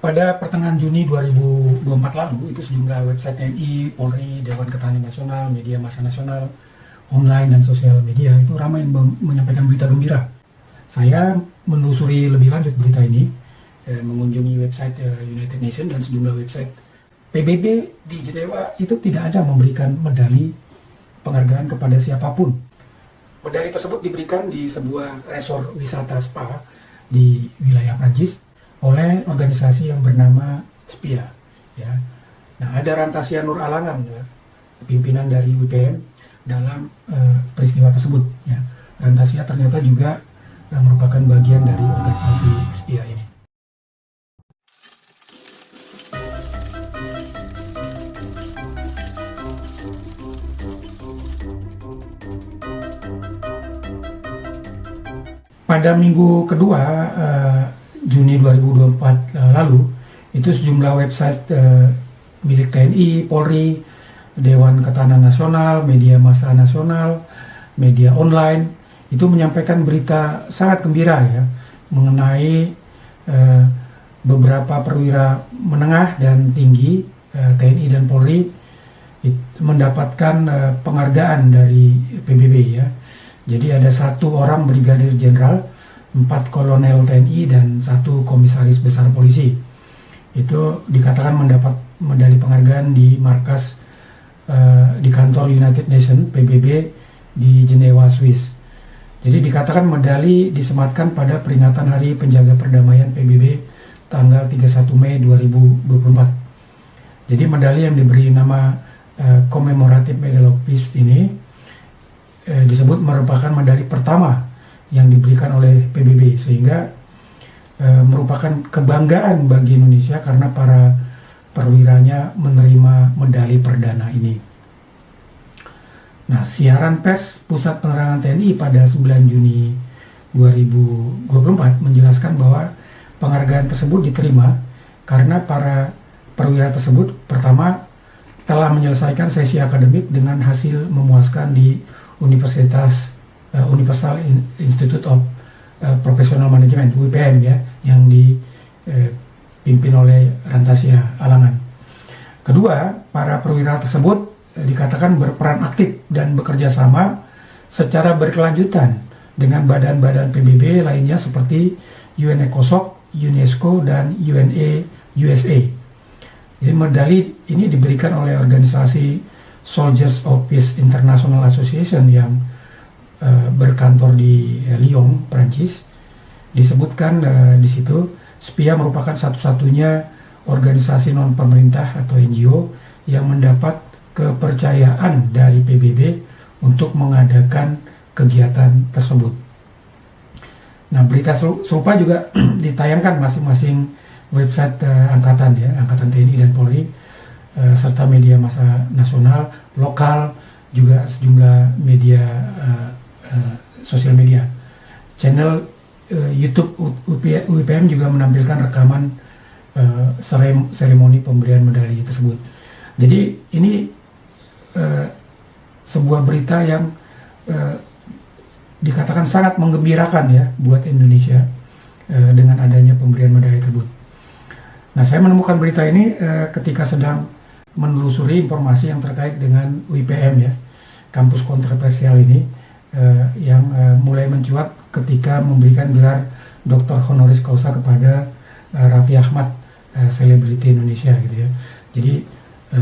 Pada pertengahan Juni 2024 lalu, itu sejumlah website TNI, Polri, Dewan Ketahanan Nasional, media massa nasional, online dan sosial media itu ramai menyampaikan berita gembira. Saya menelusuri lebih lanjut berita ini, mengunjungi website United Nations dan sejumlah website PBB di Jenewa itu tidak ada memberikan medali penghargaan kepada siapapun. Medali tersebut diberikan di sebuah resort wisata spa di wilayah Prancis oleh organisasi yang bernama SPIA. Ya. Nah, ada Rantasia Nur Alangan, ya, pimpinan dari UPM dalam peristiwa tersebut. Ya. Rantasia ternyata juga merupakan bagian dari organisasi SPIA ini. Pada minggu kedua Juni 2024 lalu, itu sejumlah website milik TNI, Polri, Dewan Ketahanan Nasional, media massa nasional, media online, itu menyampaikan berita sangat gembira ya, mengenai beberapa perwira menengah dan tinggi TNI dan Polri mendapatkan penghargaan dari PBB ya. Jadi ada 1 orang brigadir jenderal, 4 kolonel TNI dan 1 komisaris besar polisi. Itu dikatakan mendapat medali penghargaan di markas di kantor United Nations PBB di Jenewa, Swiss. Jadi dikatakan medali disematkan pada peringatan Hari Penjaga Perdamaian PBB tanggal 31 Mei 2024. Jadi medali yang diberi nama Commemorative Medal of Peace ini disebut merupakan medali pertama yang diberikan oleh PBB, sehingga merupakan kebanggaan bagi Indonesia karena para perwiranya menerima medali perdana ini. Nah, siaran pers Pusat Penerangan TNI pada 9 Juni 2024 menjelaskan bahwa penghargaan tersebut diterima karena para perwira tersebut pertama telah menyelesaikan sesi akademik dengan hasil memuaskan di Universal Institute of Professional Management (UPM) ya, yang dipimpin oleh Rantasia Alangan. Kedua, para perwira tersebut dikatakan berperan aktif dan bekerja sama secara berkelanjutan dengan badan-badan PBB lainnya seperti UNECOSOC, UNESCO dan UNA USA. Jadi medali ini diberikan oleh organisasi Soldiers of Peace International Association yang berkantor di Lyon, Prancis. Disebutkan di situ, SPIA merupakan satu-satunya organisasi non-pemerintah atau NGO yang mendapat kepercayaan dari PBB untuk mengadakan kegiatan tersebut. Nah, berita serupa juga ditayangkan masing-masing website angkatan TNI dan Polri, serta media massa nasional, lokal, juga sejumlah media sosial media. Channel YouTube UPM juga menampilkan rekaman seremoni pemberian medali tersebut. Jadi ini sebuah berita yang dikatakan sangat menggembirakan ya buat Indonesia dengan adanya pemberian medali tersebut. Nah, saya menemukan berita ini ketika sedang menelusuri informasi yang terkait dengan UIPM ya, kampus kontroversial ini yang mulai mencuat ketika memberikan gelar Dr. Honoris Causa kepada Raffi Ahmad, selebriti Indonesia gitu ya. Jadi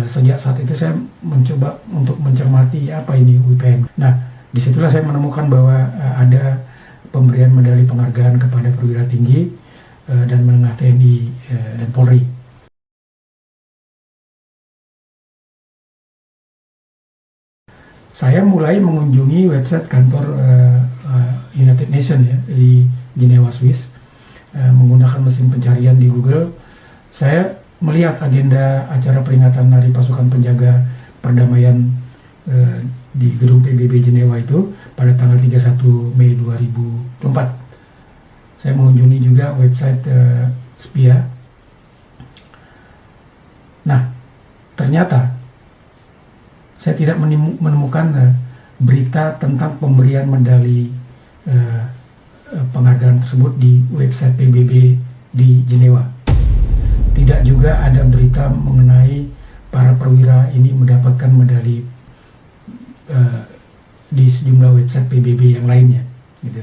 sejak saat itu saya mencoba untuk mencermati apa ini UIPM. Nah, disitulah saya menemukan bahwa ada pemberian medali penghargaan kepada perwira tinggi dan menengah TNI dan Polri. Saya mulai mengunjungi website kantor United Nations ya, di Jenewa, Swiss, menggunakan mesin pencarian di Google. Saya melihat agenda acara peringatan Hari Pasukan Penjaga Perdamaian di gedung PBB Jenewa itu pada tanggal 31 Mei 2024. Saya mengunjungi juga website SPIA. Nah, ternyata saya tidak menemukan berita tentang pemberian medali penghargaan tersebut di website PBB di Jenewa. Tidak juga ada berita mengenai para perwira ini mendapatkan medali di sejumlah website PBB yang lainnya, gitu.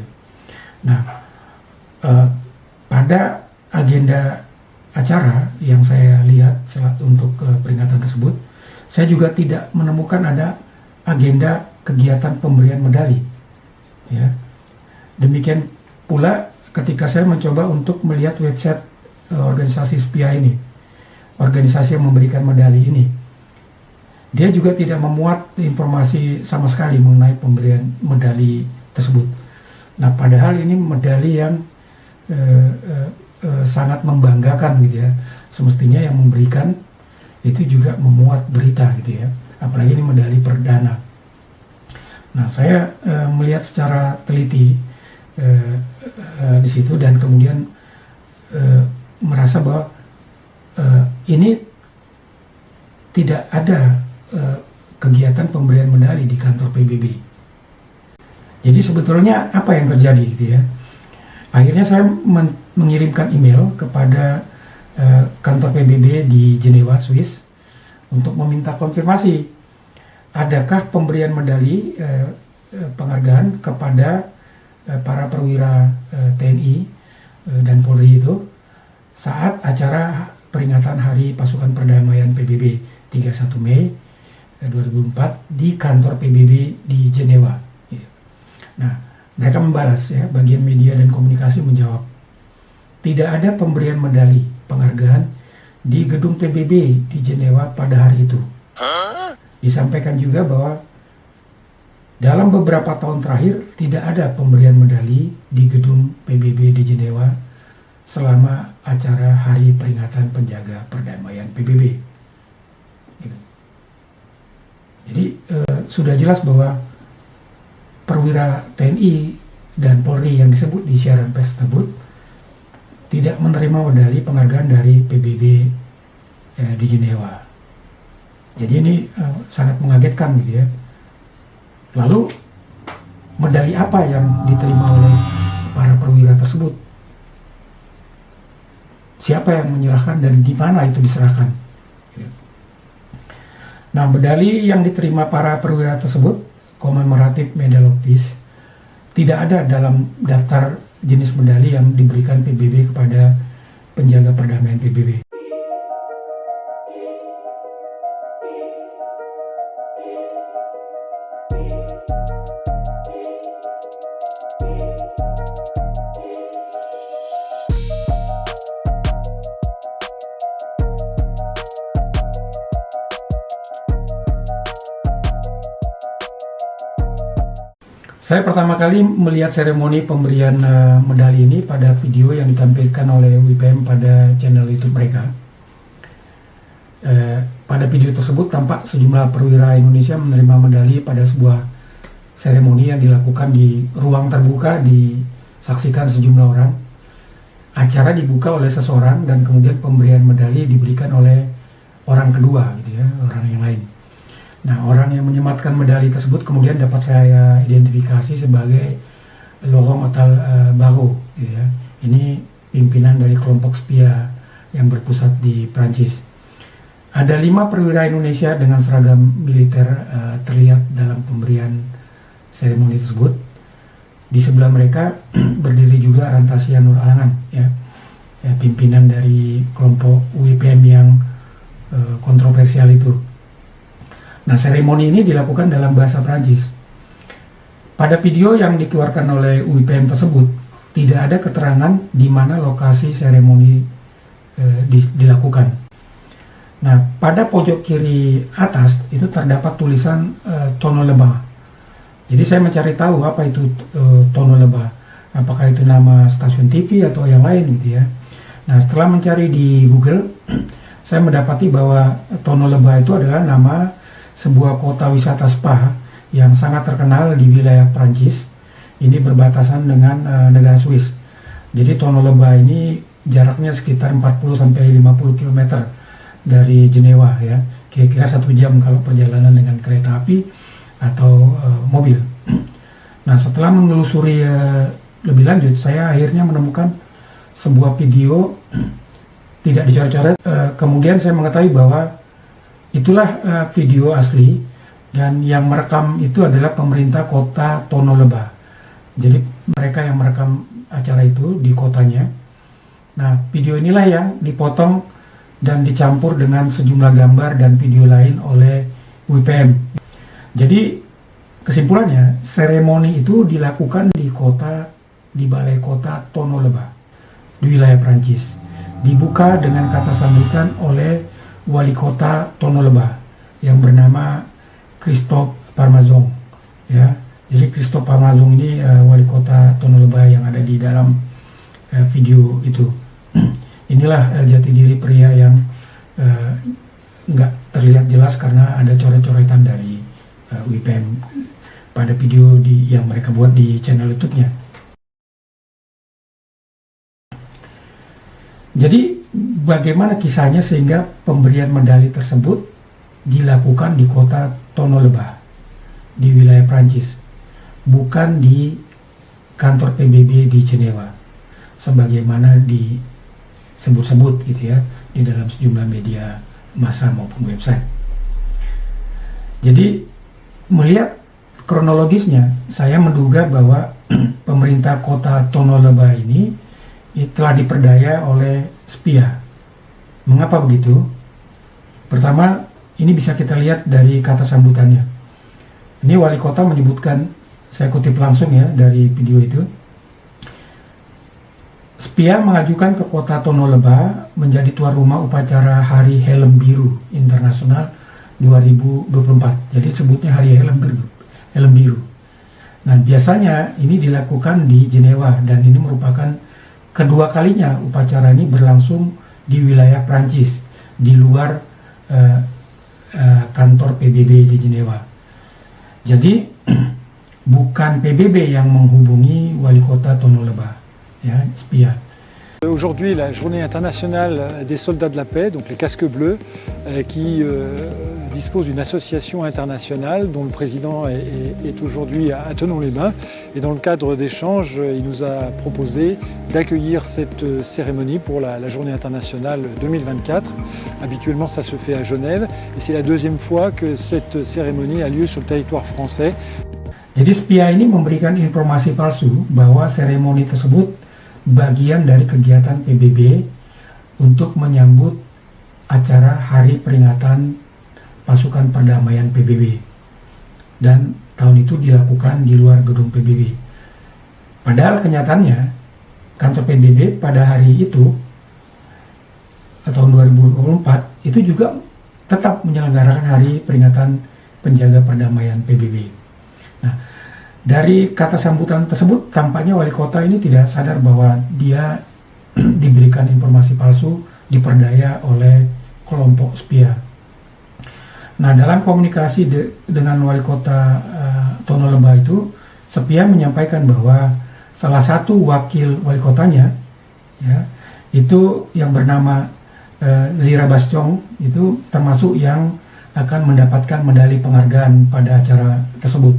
Nah, pada agenda acara yang saya lihat untuk peringatan tersebut, saya juga tidak menemukan ada agenda kegiatan pemberian medali, ya. Demikian pula ketika saya mencoba untuk melihat website organisasi SPIA ini, organisasi yang memberikan medali ini, dia juga tidak memuat informasi sama sekali mengenai pemberian medali tersebut. Nah, padahal ini medali yang sangat membanggakan, gitu ya. Semestinya yang memberikan itu juga memuat berita, gitu ya. Apalagi ini medali perdana. Nah, saya melihat secara teliti di situ dan kemudian merasa bahwa ini tidak ada kegiatan pemberian medali di kantor PBB. Jadi sebetulnya apa yang terjadi, gitu ya? Akhirnya saya mengirimkan email kepada kantor PBB di Jenewa, Swiss, untuk meminta konfirmasi adakah pemberian medali penghargaan kepada para perwira TNI dan Polri itu saat acara peringatan Hari Pasukan Perdamaian PBB 31 Mei 2004 di kantor PBB di Jenewa. Nah, mereka membalas, ya, bagian media dan komunikasi menjawab, tidak ada pemberian medali penghargaan di gedung PBB di Jenewa pada hari itu. Disampaikan juga bahwa dalam beberapa tahun terakhir tidak ada pemberian medali di gedung PBB di Jenewa selama acara Hari Peringatan Penjaga Perdamaian PBB. Gitu. Jadi sudah jelas bahwa perwira TNI dan Polri yang disebut di siaran pers tersebut tidak menerima medali penghargaan dari PBB di Jenewa. Jadi ini sangat mengagetkan, gitu ya. Lalu medali apa yang diterima oleh para perwira tersebut? Siapa yang menyerahkan dan di mana itu diserahkan? Nah, medali yang diterima para perwira tersebut, Commemorative Medal of Peace, tidak ada dalam daftar jenis medali yang diberikan PBB kepada penjaga perdamaian PBB. Saya pertama kali melihat seremoni pemberian medali ini pada video yang ditampilkan oleh WPM pada channel YouTube mereka. Pada video tersebut tampak sejumlah perwira Indonesia menerima medali pada sebuah seremoni yang dilakukan di ruang terbuka, disaksikan sejumlah orang. Acara dibuka oleh seseorang dan kemudian pemberian medali diberikan oleh orang kedua, gitu ya, orang yang lain. Nah, orang yang menyematkan medali tersebut kemudian dapat saya identifikasi sebagai Laurent Ottal-Barrot, gitu ya. Ini pimpinan dari kelompok SPIA yang berpusat di Prancis. Ada 5 perwira Indonesia dengan seragam militer terlihat dalam pemberian seremoni tersebut. Di sebelah mereka berdiri juga Rantasia Nur Alangan, ya, pimpinan dari kelompok WPM yang kontroversial itu. Nah, seremoni ini dilakukan dalam bahasa Prancis. Pada video yang dikeluarkan oleh UIPM tersebut, tidak ada keterangan di mana lokasi seremoni dilakukan. Nah, pada pojok kiri atas itu terdapat tulisan Tonneau le Bas. Jadi saya mencari tahu apa itu Tonneau le Bas. Apakah itu nama stasiun TV atau yang lain, gitu ya. Nah, setelah mencari di Google, saya mendapati bahwa Tonneau le Bas itu adalah nama sebuah kota wisata spa yang sangat terkenal di wilayah Prancis. Ini berbatasan dengan negara Swiss. Jadi Tonneau le Bas ini jaraknya sekitar 40-50 km dari Jenewa, ya. Kira-kira 1 jam kalau perjalanan dengan kereta api atau mobil. Nah, setelah menelusuri lebih lanjut, saya akhirnya menemukan sebuah video tidak dicoret-coret. Kemudian saya mengetahui bahwa itulah video asli, dan yang merekam itu adalah pemerintah kota Tono Lebah. Jadi mereka yang merekam acara itu di kotanya. Nah, video inilah yang dipotong dan dicampur dengan sejumlah gambar dan video lain oleh WPM. Jadi kesimpulannya, seremoni itu dilakukan di balai kota Tono Lebah di wilayah Prancis. Dibuka dengan kata sambutan oleh wali kota Tono Lebah yang bernama Christophe Parmazon, ya. Jadi Christophe Parmazon ini wali kota Tono Lebah yang ada di dalam video itu. Inilah jati diri pria yang nggak terlihat jelas karena ada coret-coretan dari WPM pada video yang mereka buat di channel YouTube-nya. Jadi bagaimana kisahnya sehingga pemberian medali tersebut dilakukan di kota Tono Lebah di wilayah Prancis, bukan di kantor PBB di Jenewa sebagaimana disebut-sebut gitu ya di dalam sejumlah media massa maupun website. Jadi melihat kronologisnya, saya menduga bahwa pemerintah kota Tono Lebah ini telah diperdaya oleh spia. Mengapa begitu? Pertama, ini bisa kita lihat dari kata sambutannya. Ini wali kota menyebutkan, saya kutip langsung ya dari video itu. Spia mengajukan ke kota Tono Lebah menjadi tuan rumah upacara Hari Helm Biru Internasional 2024. Jadi sebutnya Hari Helm Biru. Nah, biasanya ini dilakukan di Jenewa dan ini merupakan kedua kalinya upacara ini berlangsung di wilayah Prancis di luar kantor PBB di Jenewa. Jadi bukan PBB yang menghubungi wali kota Tono Lebah, ya, spia. Aujourd'hui, la journée internationale des soldats de la paix, donc les casques bleus, qui dispose d'une association internationale dont le président est aujourd'hui à Thonon-les-Bains. Et dans le cadre d'échanges, il nous a proposé d'accueillir cette cérémonie pour la journée internationale 2024. Habituellement, ça se fait à Genève et c'est la deuxième fois que cette cérémonie a lieu sur le territoire français. Jadi spia ini memberikan informasi palsu bahwa seremoni tersebut bagian dari kegiatan PBB untuk menyambut acara Hari Peringatan Pasukan Perdamaian PBB, dan tahun itu dilakukan di luar gedung PBB. Padahal kenyataannya kantor PBB pada hari itu tahun 2024 itu juga tetap menyelenggarakan Hari Peringatan Penjaga Perdamaian PBB. Nah, dari kata sambutan tersebut tampaknya wali kota ini tidak sadar bahwa dia diberikan informasi palsu, diperdaya oleh kelompok spia. Nah, dalam komunikasi dengan wali kota Tono Lebah itu, spia menyampaikan bahwa salah satu wakil wali kotanya, ya, itu yang bernama Zira Bascong, itu termasuk yang akan mendapatkan medali penghargaan pada acara tersebut,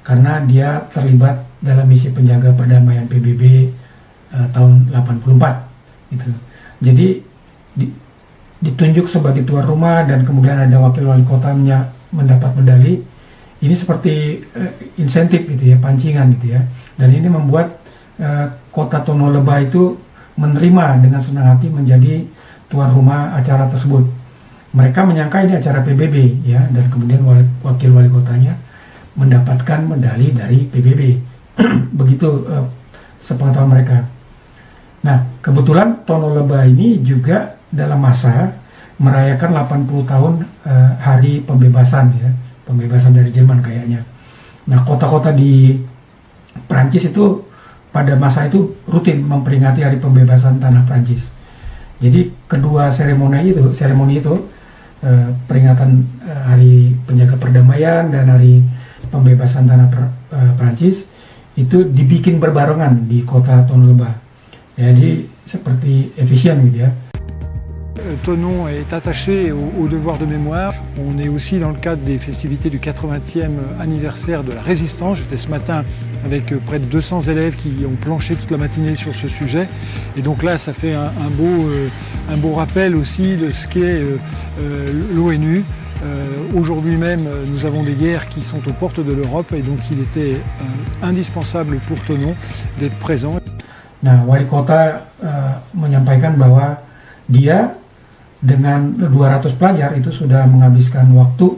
karena dia terlibat dalam misi penjaga perdamaian PBB tahun 84 gitu. Jadi ditunjuk sebagai tuan rumah dan kemudian ada wakil wali kotanya mendapat medali. Ini seperti insentif gitu ya, pancingan gitu ya. Dan ini membuat kota Tono Lebah itu menerima dengan senang hati menjadi tuan rumah acara tersebut. Mereka menyangka ini acara PBB ya, dan kemudian wakil wali kotanya mendapatkan medali dari PBB. Begitu sepengetahuan mereka. Nah, kebetulan Tono Lebah ini juga dalam masa merayakan 80 tahun hari pembebasan ya, pembebasan dari Jerman kayaknya. Nah, kota-kota di Prancis itu pada masa itu rutin memperingati hari pembebasan tanah Prancis. Jadi kedua seremoni itu peringatan hari penjaga perdamaian dan hari pembebasan tanah Prancis itu dibikin berbarengan di kota Tono Lebah. Jadi seperti efisien gitu ya. Thonon est attaché au devoir de mémoire. On est aussi dans le cadre des festivités du 80e anniversaire de la Résistance. J'étais ce matin avec près de 200 élèves qui ont planché toute la matinée sur ce sujet. Et donc là, ça fait un beau rappel aussi de ce qu'est l'ONU. Aujourd'hui même, nous avons des guerres qui sont aux portes de l'Europe et donc il était indispensable pour Thonon d'être présent. Nah, wali kota menyampaikan bahwa dia dengan 200 pelajar itu sudah menghabiskan waktu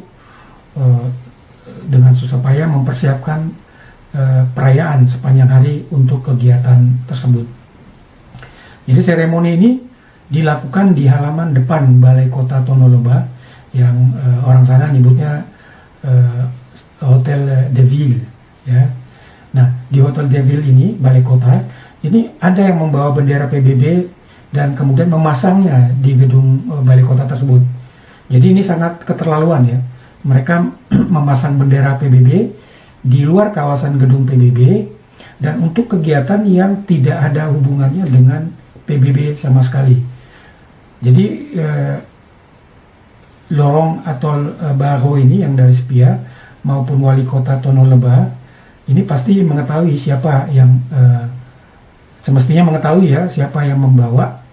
dengan susah payah mempersiapkan perayaan sepanjang hari untuk kegiatan tersebut. Jadi seremoni ini dilakukan di halaman depan Balai Kota Tono Lebah yang orang sana nyebutnya Hotel de Ville, ya. Nah, di Hotel de Ville ini, Balai Kota, ini ada yang membawa bendera PBB dan kemudian memasangnya di gedung Balai Kota tersebut. Jadi ini sangat keterlaluan ya. Mereka memasang bendera PBB di luar kawasan gedung PBB dan untuk kegiatan yang tidak ada hubungannya dengan PBB sama sekali. Jadi Lorong atau Baro ini yang dari Spia maupun wali kota Tono Lebah ini pasti mengetahui siapa yang semestinya mengetahui ya siapa yang membawa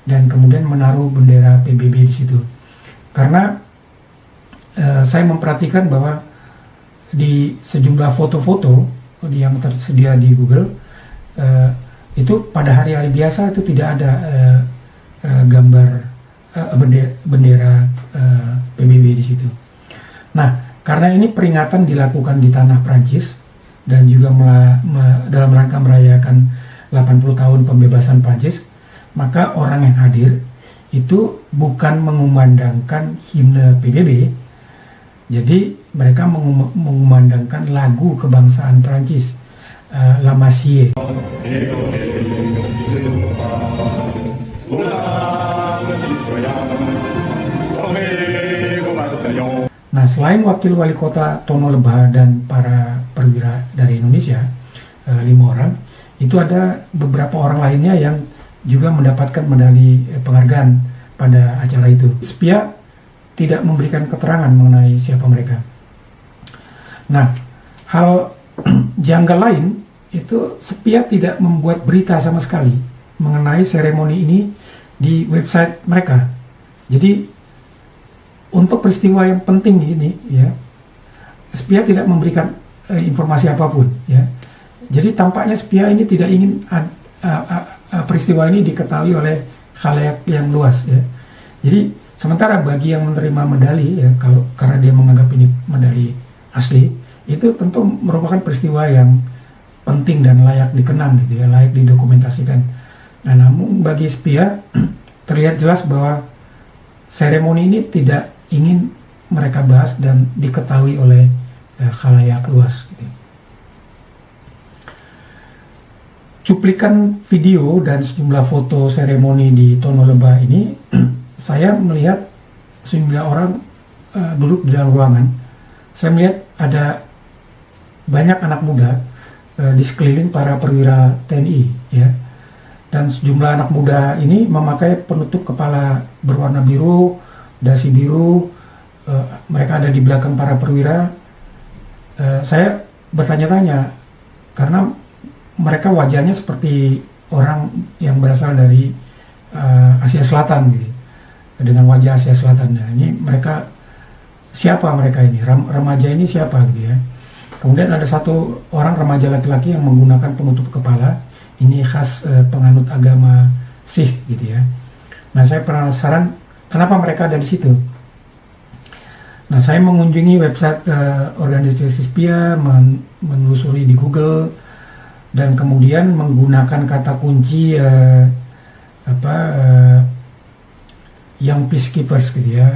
dan kemudian menaruh bendera PBB di situ. Karena saya memperhatikan bahwa di sejumlah foto-foto yang tersedia di Google itu pada hari-hari biasa itu tidak ada gambar bendera PBB di situ. Nah, karena ini peringatan dilakukan di tanah Prancis dan juga dalam rangka merayakan 80 tahun pembebasan Prancis, maka orang yang hadir itu bukan mengumandangkan himne PBB, jadi mereka mengumandangkan lagu kebangsaan Prancis, La Marseillaise. Nah, selain wakil wali kota Tono Lebah dan para perwira dari Indonesia, 5 orang, itu ada beberapa orang lainnya yang juga mendapatkan medali penghargaan pada acara itu. Spia tidak memberikan keterangan mengenai siapa mereka. Nah, hal janggal lain itu Spia tidak membuat berita sama sekali mengenai seremoni ini di website mereka. Jadi untuk peristiwa yang penting ini ya, Spia tidak memberikan informasi apapun ya. Jadi tampaknya Spia ini tidak ingin peristiwa ini diketahui oleh khalayak yang luas ya. Jadi sementara bagi yang menerima medali ya, karena dia menganggap ini medali asli, itu tentu merupakan peristiwa yang penting dan layak dikenang gitu ya, layak didokumentasikan. Nah, namun bagi Spia terlihat jelas bahwa seremoni ini tidak ingin mereka bahas dan diketahui oleh khalayak luas gitu. Cuplikan video dan sejumlah foto seremoni di Tono Lebah ini saya melihat sejumlah orang duduk di dalam ruangan. Saya melihat ada banyak anak muda di sekeliling para perwira TNI ya. Dan sejumlah anak muda ini memakai penutup kepala berwarna biru, dasi biru. Mereka ada di belakang para perwira. Saya bertanya-tanya karena mereka wajahnya seperti orang yang berasal dari Asia Selatan gitu, dengan wajah Asia Selatan. Nah, ini mereka siapa mereka ini? Remaja ini siapa gitu ya? Kemudian ada satu orang remaja laki-laki yang menggunakan penutup kepala. Ini khas penganut agama Sikh gitu ya. Nah, saya penasaran kenapa mereka ada di situ. Nah, saya mengunjungi website organisasi Spia, menelusuri di Google, dan kemudian menggunakan kata kunci yang peacekeepers gitu ya,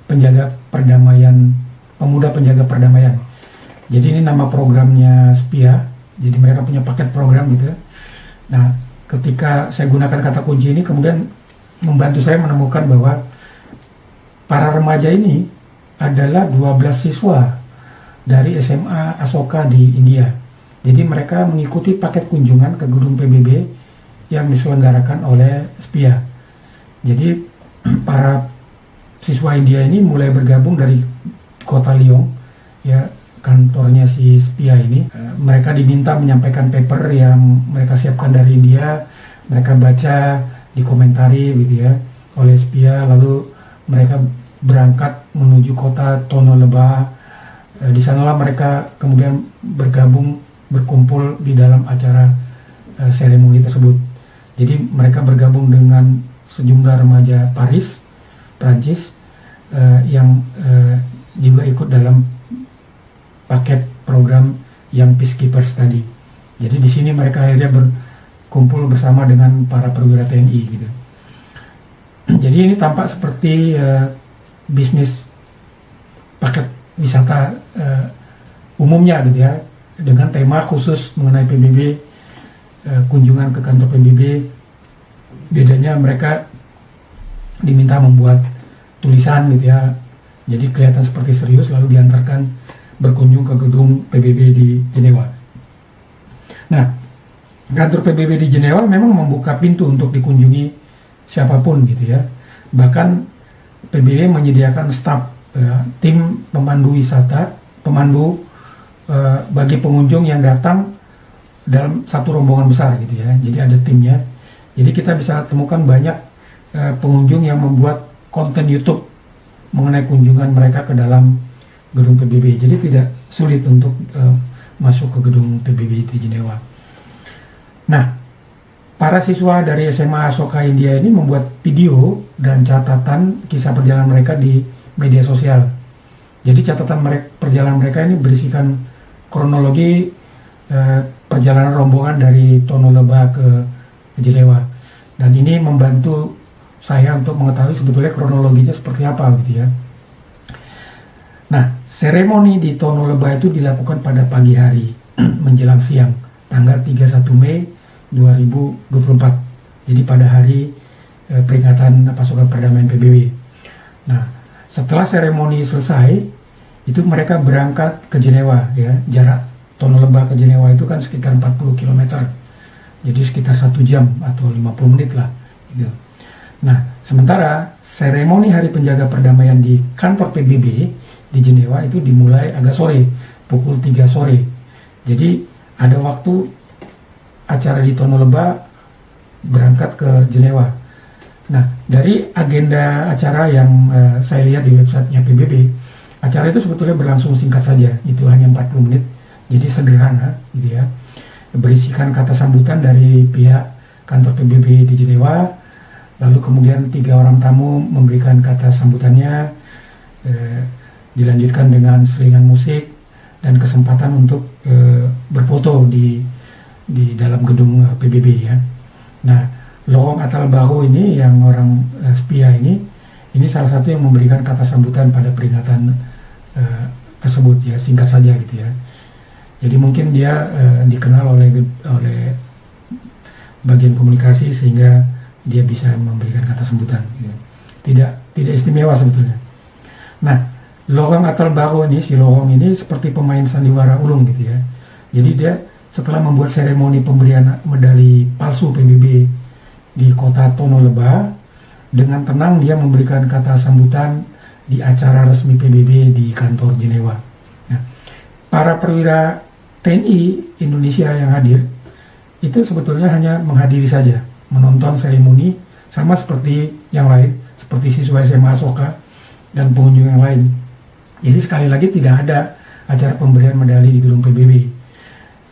penjaga perdamaian, pemuda penjaga perdamaian. Jadi ini nama programnya Spia, jadi mereka punya paket program gitu. Nah, ketika saya gunakan kata kunci ini, kemudian membantu saya menemukan bahwa para remaja ini adalah 12 siswa dari SMA Asoka di India. Jadi mereka mengikuti paket kunjungan ke gedung PBB yang diselenggarakan oleh Spia. Jadi para siswa India ini mulai bergabung dari kota Lyon, ya, kantornya si SPIA ini. Mereka diminta menyampaikan paper yang mereka siapkan dari India, mereka baca, dikomentari gitu ya oleh SPIA, lalu mereka berangkat menuju kota Tono Lebah. Di sanalah mereka kemudian berkumpul di dalam acara seremoni tersebut. Jadi mereka bergabung dengan sejumlah remaja Paris, Prancis, yang juga ikut dalam paket program yang Peacekeepers tadi. Jadi di sini mereka akhirnya berkumpul bersama dengan para perwira TNI gitu. Jadi ini tampak seperti bisnis paket wisata umumnya gitu ya, dengan tema khusus mengenai PBB, kunjungan ke kantor PBB. Bedanya mereka diminta membuat tulisan gitu ya, jadi kelihatan seperti serius, lalu diantarkan berkunjung ke gedung PBB di Jenewa. Nah, kantor PBB di Jenewa memang membuka pintu untuk dikunjungi siapapun gitu ya. Bahkan PBB menyediakan staf, tim pemandu wisata, pemandu bagi pengunjung yang datang dalam satu rombongan besar gitu ya. Jadi ada timnya. Jadi kita bisa temukan banyak pengunjung yang membuat konten YouTube mengenai kunjungan mereka ke dalam gedung PBB. Jadi tidak sulit untuk masuk ke gedung PBB di Jenewa. Nah, para siswa dari SMA Ashoka India ini membuat video dan catatan kisah perjalanan mereka di media sosial. Jadi catatan perjalanan mereka ini berisikan kronologi perjalanan rombongan dari Tono Lebah ke Jenewa. Dan ini membantu saya untuk mengetahui sebetulnya kronologinya seperti apa gitu ya. Nah, seremoni di Tono Lebah itu dilakukan pada pagi hari menjelang siang, tanggal 31 Mei 2024. Jadi pada hari peringatan pasukan perdamaian PBB. Nah, setelah seremoni selesai, itu mereka berangkat ke Jenewa ya. Jarak Tono Lebah ke Jenewa itu kan sekitar 40 km. Jadi sekitar 1 jam atau 50 menit lah gitu. Nah, sementara seremoni Hari Penjaga Perdamaian di kantor PBB di Jenewa itu dimulai agak sore, pukul 3 sore. Jadi ada waktu acara di Tono Lebah berangkat ke Jenewa. Nah, dari agenda acara yang saya lihat di websitenya PBB, acara itu sebetulnya berlangsung singkat saja, itu hanya 40 menit, jadi sederhana gitu ya. Berisikan kata sambutan dari pihak kantor PBB di Jenewa, lalu kemudian 3 orang tamu memberikan kata sambutannya, dilanjutkan dengan selingan musik dan kesempatan untuk berfoto di dalam gedung PBB ya. Nah, Lorong Atal Baro ini yang orang SPIA ini salah satu yang memberikan kata sambutan pada peringatan tersebut ya, singkat saja gitu ya. Jadi mungkin dia dikenal oleh bagian komunikasi sehingga dia bisa memberikan kata sambutan gitu. Tidak istimewa sebetulnya. Nah, Lorong Atal Baro ini, si lorong ini seperti pemain sandiwara ulung gitu ya. Jadi dia setelah membuat seremoni pemberian medali palsu PBB di kota Tono Lebah, dengan tenang dia memberikan kata sambutan di acara resmi PBB di kantor Jenewa. Nah, para perwira TNI Indonesia yang hadir itu sebetulnya hanya menghadiri saja, menonton seremoni sama seperti yang lain, seperti siswa SMA Ashoka dan pengunjung yang lain. Jadi sekali lagi tidak ada acara pemberian medali di gedung PBB,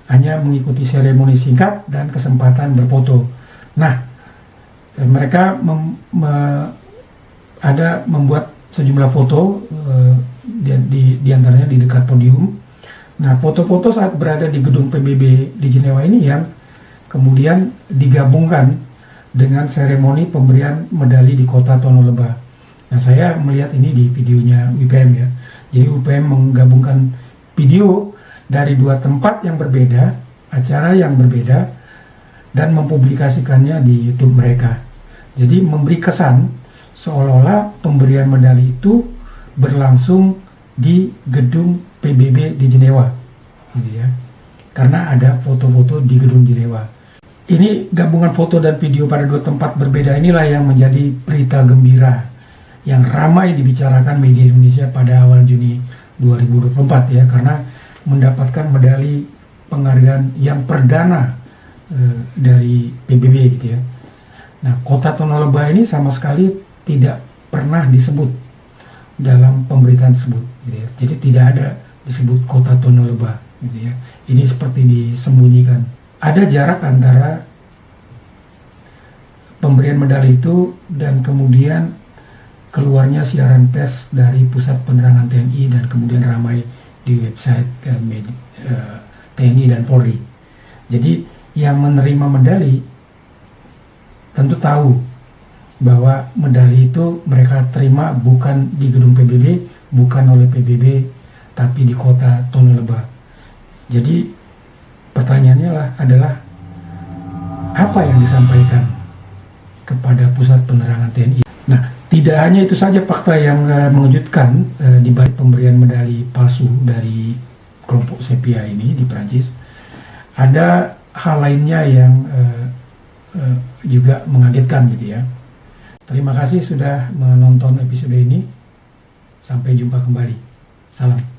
hanya mengikuti seremoni singkat dan kesempatan berfoto. Nah, mereka membuat sejumlah foto di antaranya di dekat podium. Nah, foto-foto saat berada di gedung PBB di Jenewa ini yang kemudian digabungkan dengan seremoni pemberian medali di kota Tono Lebah. Nah, saya melihat ini di videonya UPM ya. Jadi UPM menggabungkan video dari 2 tempat yang berbeda, acara yang berbeda, dan mempublikasikannya di YouTube mereka. Jadi memberi kesan seolah-olah pemberian medali itu berlangsung di gedung PBB di Jenewa, gitu ya. Karena ada foto-foto di gedung Jenewa. Ini gabungan foto dan video pada dua tempat berbeda inilah yang menjadi berita gembira yang ramai dibicarakan media Indonesia pada awal Juni 2024 ya, karena mendapatkan medali penghargaan yang perdana dari PBB gitu ya. Nah, kota Tonoleba ini sama sekali tidak pernah disebut dalam pemberitaan tersebut gitu ya. Jadi tidak ada disebut kota Tonoleba gitu ya. Ini seperti disembunyikan. Ada jarak antara pemberian medali itu dan kemudian keluarnya siaran pers dari Pusat Penerangan TNI dan kemudian ramai di website TNI dan Polri. Jadi yang menerima medali tentu tahu bahwa medali itu mereka terima bukan di gedung PBB, bukan oleh PBB, tapi di kota Tonoleba. Jadi pertanyaannya adalah apa yang disampaikan kepada Pusat Penerangan TNI. Nah, tidak hanya itu saja fakta yang mengejutkan di balik pemberian medali palsu dari kelompok Sepia ini di Prancis. Ada hal lainnya yang juga mengagetkan gitu ya. Terima kasih sudah menonton episode ini. Sampai jumpa kembali. Salam.